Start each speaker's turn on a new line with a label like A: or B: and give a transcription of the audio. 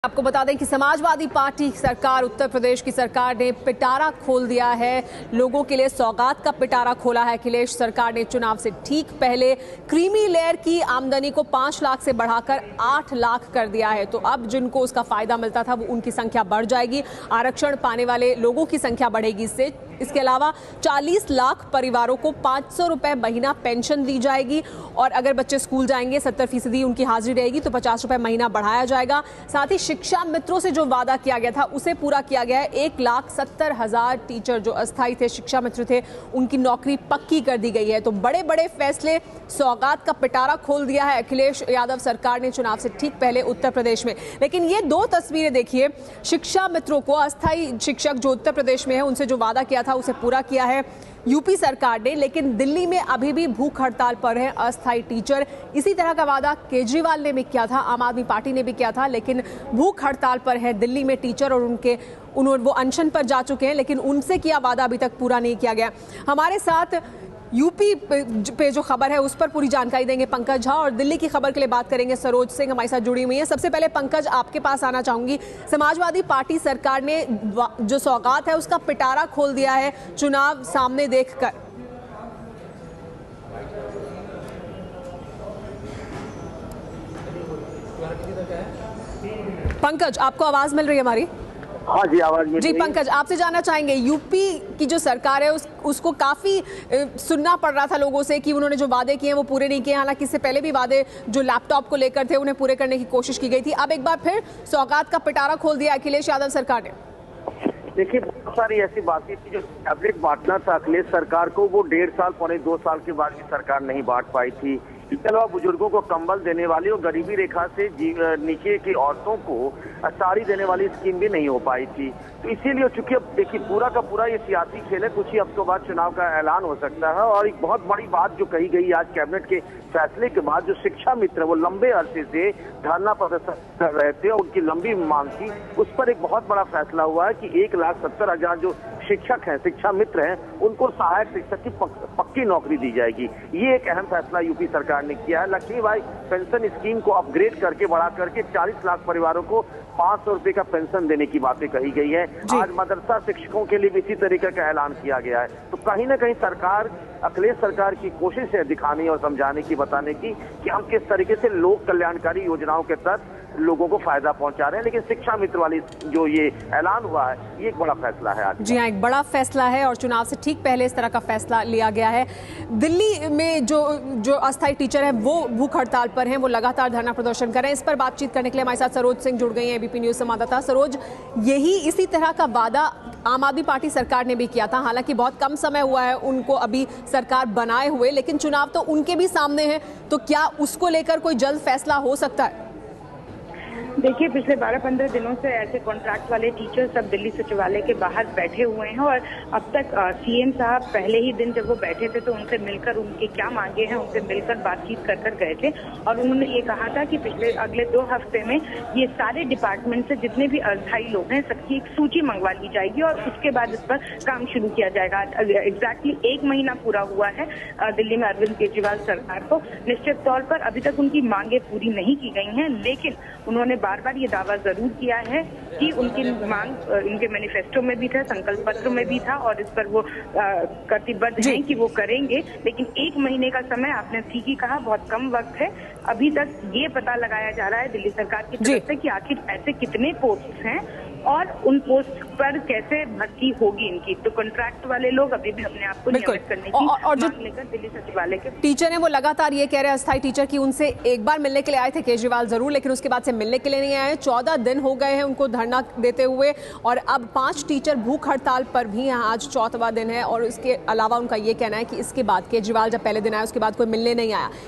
A: आपको बता दें कि समाजवादी पार्टी सरकार, उत्तर प्रदेश की सरकार ने पिटारा खोल दिया है। लोगों के लिए सौगात का पिटारा खोला है। अखिलेश सरकार ने चुनाव से ठीक पहले क्रीमी लेयर की आमदनी को 5 लाख से बढ़ाकर 8 लाख कर दिया है। तो अब जिनको उसका फायदा मिलता था वो उनकी संख्या बढ़ जाएगी। आरक्षण पाने वाले लोगों की संख्या बढ़ेगी इसके अलावा 40 लाख परिवारों को 500 रुपए महीना पेंशन दी जाएगी और अगर बच्चे स्कूल जाएंगे 70% उनकी हाजिरी रहेगी तो 50 रुपए महीना बढ़ाया जाएगा। साथ ही शिक्षा मित्रों से जो वादा किया गया था उसे पूरा किया गया है। 1,70,000 टीचर जो अस्थायी थे, शिक्षा मित्र थे, उनकी नौकरी पक्की कर दी गई है। तो बड़े बड़े फैसले, सौगात का पिटारा खोल दिया है अखिलेश यादव सरकार ने चुनाव से ठीक पहले उत्तर प्रदेश में। लेकिन ये दो तस्वीरें देखिए, शिक्षा मित्रों को, अस्थायी शिक्षक जो उत्तर प्रदेश में है उनसे जो वादा किया था उसे पूरा किया है यूपी सरकार ने। लेकिन दिल्ली में अभी भी भूख हड़ताल पर है अस्थायी टीचर। इसी तरह का वादा केजरीवाल ने भी किया था, आम आदमी पार्टी ने भी किया था, लेकिन भूख हड़ताल पर है दिल्ली में टीचर और वो अनशन पर जा चुके हैं, लेकिन उनसे किया वादा अभी तक पूरा नहीं किया गया। हमारे साथ यूपी पे जो खबर है उस पर पूरी जानकारी देंगे पंकज झा, और दिल्ली की खबर के लिए बात करेंगे सरोज सिंह हमारे साथ जुड़ी हुई है। सबसे पहले पंकज, आपके पास आना चाहूंगी। समाजवादी पार्टी सरकार ने जो सौगात है उसका पिटारा खोल दिया है चुनाव सामने देखकर। पंकज, आपको आवाज मिल रही है हमारी?
B: हाँ जी, आवाज मिल रही है।
A: जी पंकज, आपसे जानना चाहेंगे, यूपी की जो सरकार है उसको काफी सुनना पड़ रहा था लोगों से कि उन्होंने जो वादे किए हैं वो पूरे नहीं किए। हालांकि इससे पहले भी वादे जो लैपटॉप को लेकर थे उन्हें पूरे करने की कोशिश की गई थी। अब एक बार फिर सौगात का पिटारा खोल दिया अखिलेश यादव सरकार ने।
B: देखिए, बहुत सारी ऐसी बातें थी जो टैबलेट बांटना था अखिलेश सरकार को, वो 1.5 साल, पौने 2 साल के बाद भी सरकार नहीं बांट पाई थी। इसके अलावा बुजुर्गों को कंबल देने वाली और गरीबी रेखा से नीचे की औरतों को साड़ी देने वाली स्कीम भी नहीं हो पाई थी। तो इसीलिए चूंकि अब देखिए पूरा का पूरा ये सियासी खेल है, कुछ ही हफ्तों बाद चुनाव का ऐलान हो सकता है। और एक बहुत बड़ी बात जो कही गई आज कैबिनेट के फैसले के बाद, जो शिक्षा मित्र वो लंबे अरसे से धरना प्रदर्शन कर रहे थे और उनकी लंबी मांग थी, उस पर एक बहुत बड़ा फैसला हुआ है कि 1,70,000 जो शिक्षक हैं, शिक्षा मित्र हैं, उनको सहायक शिक्षक की पक्की नौकरी दी जाएगी। ये एक अहम फैसला यूपी सरकार ने किया है। लक्ष्मीबाई पेंशन स्कीम को अपग्रेड करके बढ़ा करके 40 लाख परिवारों को 500 रुपए का पेंशन देने की बातें कही गई है। आज मदरसा शिक्षकों के लिए भी इसी तरीके का ऐलान किया गया है। तो कहीं ना कहीं सरकार, अखिलेश सरकार की कोशिश है दिखाने और समझाने की, बताने की कि हम किस तरीके से लोक कल्याणकारी योजनाओं के तहत लोगों को फायदा पहुंचा रहे हैं। लेकिन शिक्षा मित्र वाली जो ये ऐलान हुआ है, ये एक बड़ा फैसला है आज।
A: जी हाँ, एक बड़ा फैसला है और चुनाव से ठीक पहले इस तरह का फैसला लिया गया है। दिल्ली में जो अस्थायी टीचर है वो भूख हड़ताल पर हैं, वो लगातार धरना प्रदर्शन कर रहे हैं। इस पर बातचीत करने के लिए हमारे साथ सरोज सिंह जुड़ गई हैं, एबीपी न्यूज संवाददाता। सरोज, इसी तरह का वादा आम आदमी पार्टी सरकार ने भी किया था। हालांकि बहुत कम समय हुआ है उनको अभी सरकार बनाए हुए, लेकिन चुनाव तो उनके भी सामने है। तो क्या उसको लेकर कोई जल्द फैसला हो सकता है?
C: देखिए, पिछले 12-15 दिनों से ऐसे कॉन्ट्रैक्ट वाले टीचर सब दिल्ली सचिवालय के बाहर बैठे हुए हैं और अब तक सीएम साहब पहले ही दिन जब वो बैठे थे तो उनसे मिलकर उनके क्या मांगे हैं उनसे मिलकर बातचीत कर गए थे। और उन्होंने ये कहा था कि अगले 2 हफ्ते में ये सारे डिपार्टमेंट से जितने भी अस्थायी लोग हैं सबकी एक सूची मंगवा ली जाएगी और उसके बाद इस पर काम शुरू किया जाएगा। एग्जैक्टली 1 महीना पूरा हुआ है दिल्ली में अरविंद केजरीवाल सरकार को। निश्चित तौर पर अभी तक उनकी मांगे पूरी नहीं की गई हैं, लेकिन उन्होंने बार बार ये दावा जरूर किया है कि उनकी मांग इनके मैनिफेस्टो में भी था, संकल्प पत्र में भी था और इस पर वो कटिबद्ध हैं कि वो करेंगे। लेकिन 1 महीने का समय, आपने ठीक ही कहा, बहुत कम वक्त है। अभी तक ये पता लगाया जा रहा है दिल्ली सरकार की तरफ से कि आखिर ऐसे कितने पोस्ट हैं और उन पोस्ट पर कैसे भर्ती होगी इनकी। तो कॉन्ट्रैक्ट वाले लोग अभी भी अपने आप को नियमित करने की
A: और जो
C: मांग लेकर दिल्ली सचिवालय के
A: टीचर हैं वो लगातार ये कह रहे हैं, अस्थायी टीचर की, उनसे एक बार मिलने के लिए आए थे केजरीवाल जरूर, लेकिन उसके बाद से मिलने के लिए नहीं आए। 14 दिन हो गए हैं उनको धरना देते हुए और अब 5 टीचर भूख हड़ताल पर भी हैं। आज 4वां दिन है और इसके अलावा उनका ये कहना है कि इसके बाद केजरीवाल जब पहले दिन आया उसके बाद कोई मिलने नहीं आया।